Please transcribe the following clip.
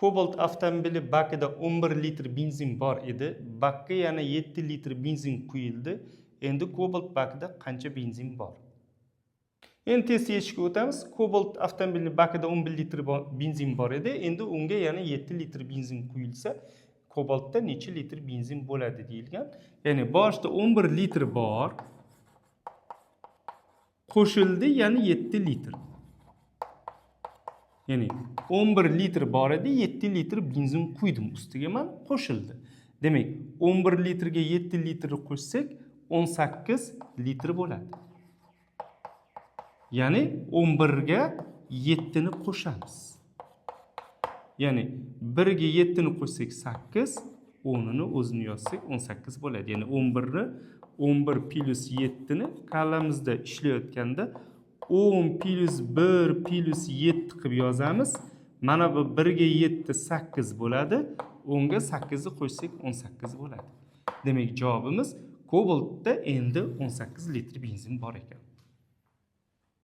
Cobalt avtomobili bakida 11 litr benzin bor edi. Bakka yana 7 litr benzin quyildi. Endi Cobalt bakida qancha benzin bor? Endi test yechishga o'tamiz. Cobalt avtomobili bakida 11 litr benzin bor edi. Endi unga yana 7 litr benzin quyilsa, Cobaltda necha litr benzin bo'ladi deyilgan. Ya'ni boshida 11 litr bor. Qo'shildi yana 7 litr. Ya'ni 11 litr bor edi, 7 litr benzin quydim ustiga men qo'shildi. Demak, 11 litrga 7 litr qo'shsak 18 litr bo'ladi. Ya'ni 11 ga 7 ni qo'shamiz. Ya'ni 1 ga 7 ni qo'shsak 8, 10 ni o'zini yozsak 18 bo'ladi. Ya'ni 11 ni 11 plus 7 ni kallamizda ishlayotganda 10 plus 1 plus 7 qilib yozamiz. Mana bu 1 ga 7 8 bo'ladi. 10 ga 8 ni qo'shsak 18 bo'ladi. Demak, javobimiz Cobaltda endi 18 litr benzin bor ekan.